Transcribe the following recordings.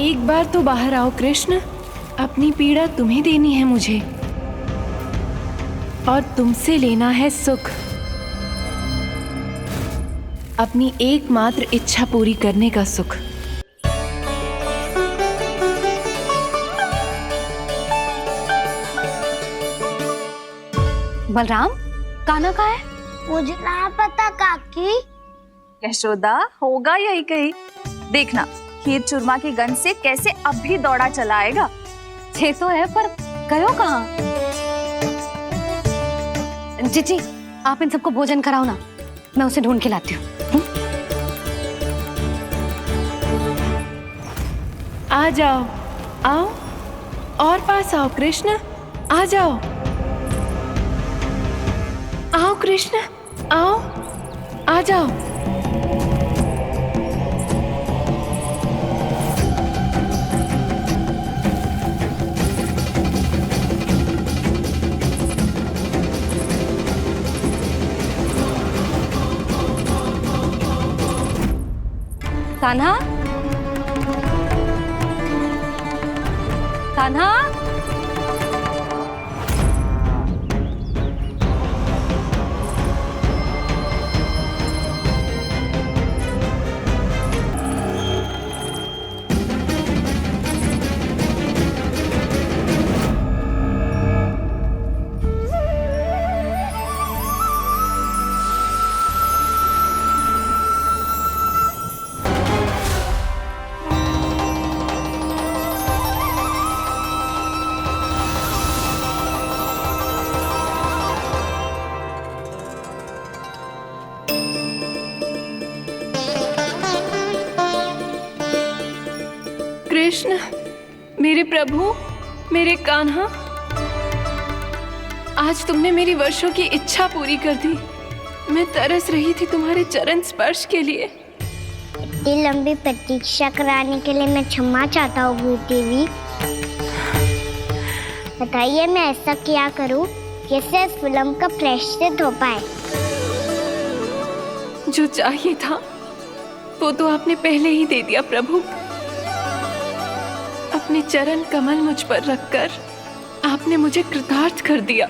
एक बार तो बाहर आओ कृष्ण, अपनी पीड़ा तुम्हें देनी है मुझे और तुमसे लेना है सुख। अपनी एकमात्र इच्छा पूरी करने का सुख। बलराम, कान्हा कहाँ है? मुझे ना पता काकी। यशोदा, होगा यही कहीं। देखना खीर चूरमा की गंध से कैसे अब भी दौड़ा चला आएगा। छे तो है, पर गयो कहाँ? जीजी, आप इन सबको भोजन कराओ ना, मैं उसे ढूंढ के लाती हूँ। आ जाओ, आओ और पास आओ कृष्ण, आ जाओ। आओ कृष्ण, आओ, आ जाओ। कान्हा, कान्हा, कृष्ण, मेरे प्रभु, मेरे कान्हा, आज तुमने मेरी वर्षों की इच्छा पूरी कर दी। मैं तरस रही थी तुम्हारे चरण स्पर्श के लिए। इतनी लंबी प्रतीक्षा कराने के लिए मैं क्षमा चाहता हूँ देवी। बताइए मैं ऐसा क्या करूँ जिससे इस फिल्म का प्रायश्चित हो पाए। जो चाहिए था वो तो आपने पहले ही दे दिया प्रभु। अपने चरण कमल मुझ पर रखकर आपने मुझे कृतार्थ कर दिया।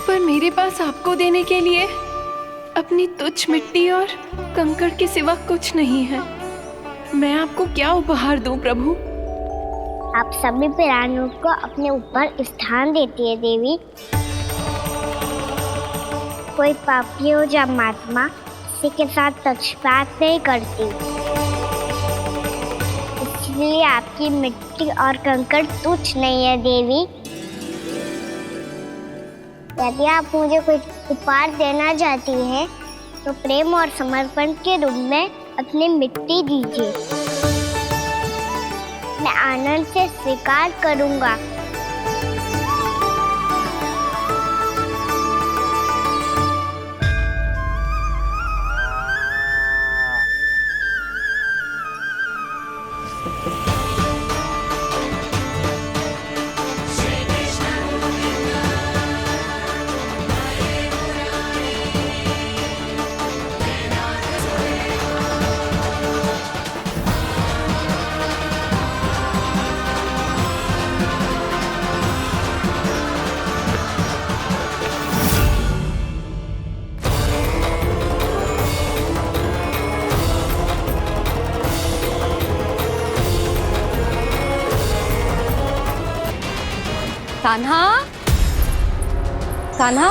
पर मेरे पास आपको देने के लिए अपनी तुच्छ मिट्टी और कंकड़ के सिवा कुछ नहीं है। मैं आपको क्या उपहार दूं प्रभु? आप सभी प्राणियों को अपने ऊपर स्थान देती है देवी। कोई पापी हो या महात्मा, किसी के साथ पक्षपात नहीं करती। इसलिए आपकी मिट्टी और कंकड़ तुच्छ नहीं है देवी। यदि आप मुझे कोई उपहार देना चाहती हैं, तो प्रेम और समर्पण के रूप में अपनी मिट्टी दीजिए। मैं आनंद से स्वीकार करूंगा। कान्हा, कान्हा,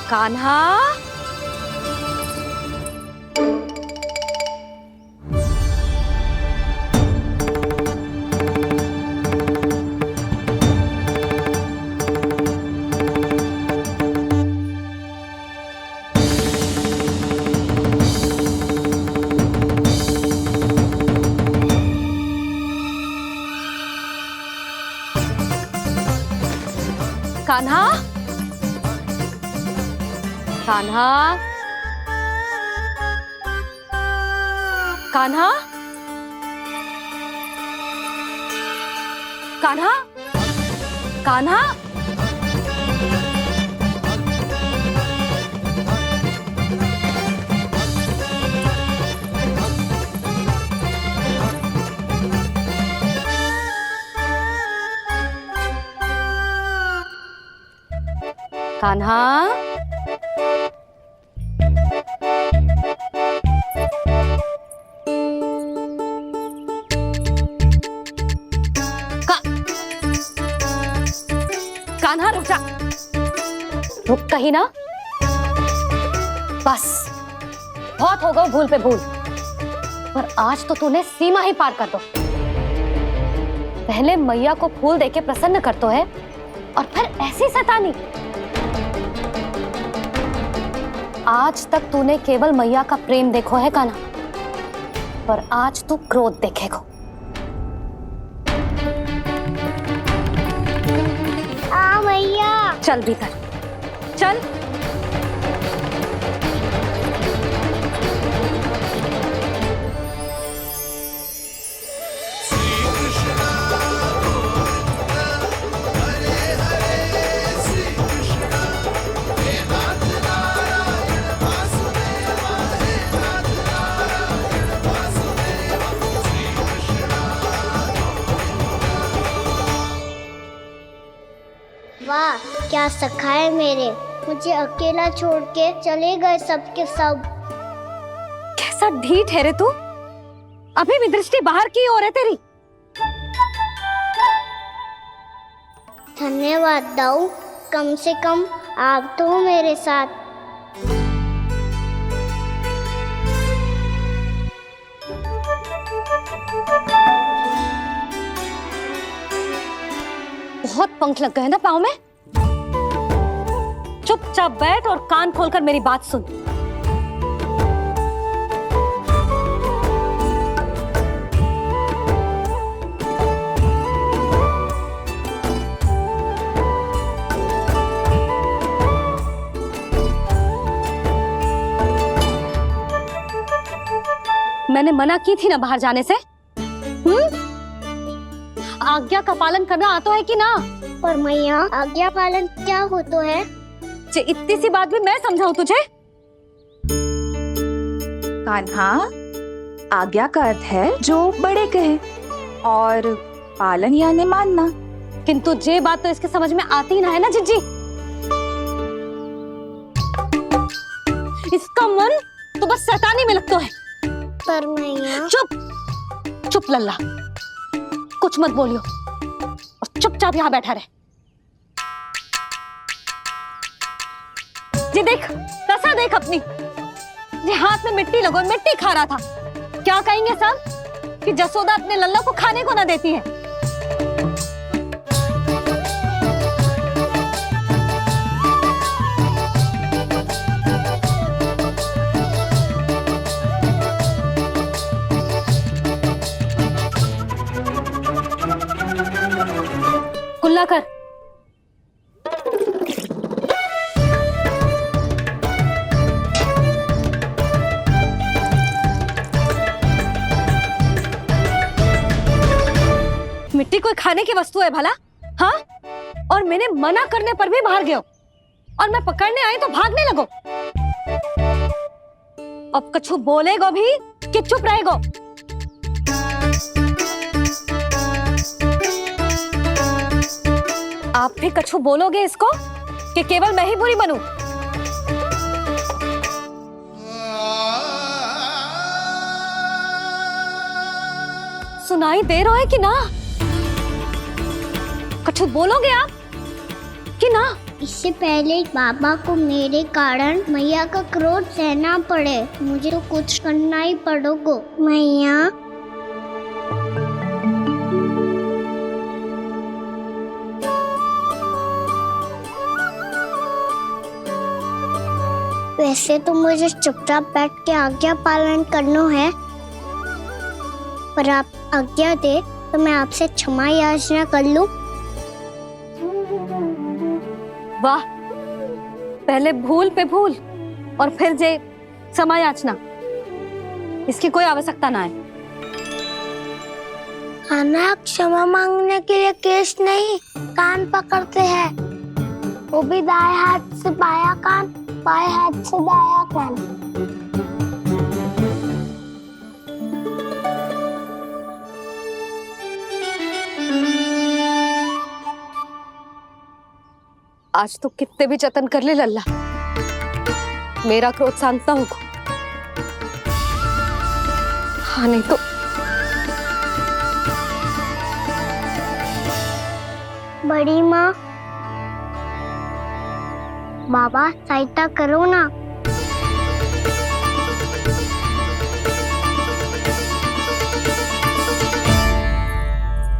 कान्हा, कान्हा, कान्हा, कान्हा, कान्हा, कान्हा, कान्हा, कान्हा रुक जा। रुक कहीं ना। बस बहुत हो गया भूल पे भूल, पर आज तो तूने सीमा ही पार कर दो। पहले मैया को फूल देके प्रसन्न करतो है और फिर ऐसी सतानी। आज तक तूने केवल मैया का प्रेम देखो है कान्हा, पर आज तू क्रोध देखेगा। मैया चल भीतर चल। वाह, क्या सखा है मेरे। मुझे अकेला छोड़ के चले गए सबके सब। कैसा ढीठ है रे तू। अभी भी दृष्टि बाहर की ओर है तेरी। धन्यवाद दाऊ, कम से कम आप तो हो मेरे साथ। बहुत पंख लग गए ना पाँव में। चुपचाप बैठ और कान खोलकर मेरी बात सुन। मैंने मना की थी ना बाहर जाने से। आज्ञा का पालन करना आता है कि ना? पर मैया, आज्ञा पालन क्या होता है? इतनी सी बात भी मैं समझाऊं तुझे? कान्हा, आज्ञा का अर्थ है जो बड़े कहे, और पालन यानी मानना। किंतु ये बात तो इसके समझ में आती ना है ना जिज्जी। इसका मन तो बस शैतानी में लगता है। पर मैया। चुप चुप लल्ला, कुछ मत बोलियो और चुपचाप यहाँ बैठा रहे। ये देख, दशा देख अपनी। ये हाथ में मिट्टी लगो, मिट्टी खा रहा था। क्या कहेंगे सब कि जसोदा अपने लल्ला को खाने को ना देती है। कुल्ला कर। मिट्टी कोई खाने की वस्तु है भला? हाँ? और मैंने मना करने पर भी बाहर गए और मैं पकड़ने आई तो भागने लगो। अब कछु बोलेगो भी कि चुप रहेगो? आप भी कछु बोलोगे इसको कि केवल मैं ही बुरी बनूं? सुनाई दे रहा है कि ना? कछु बोलोगे आप कि ना? इससे पहले बाबा को मेरे कारण मैया का क्रोध सहना पड़े, मुझे तो कुछ करना ही पड़ेगा। मैया, वैसे तो मुझे चुपचाप बैठ के आज्ञा पालन करना है, पर आप आज्ञा दे तो मैं आपसे क्षमा याचना कर लूं। वाह, पहले भूल पे भूल और फिर जे क्षमा याचना, इसकी कोई आवश्यकता ना है। खाना क्षमा मांगने के लिए केस नहीं, कान पकड़ते हैं, वो भी दाएं हाथ से बायां कान, बाएं हाथ से दायां कान। आज तो कितने भी जतन कर ले लल्ला, मेरा क्रोध शांत ना होगा। हाँ नहीं तो बड़ी माँ, बाबा सहायता करो ना।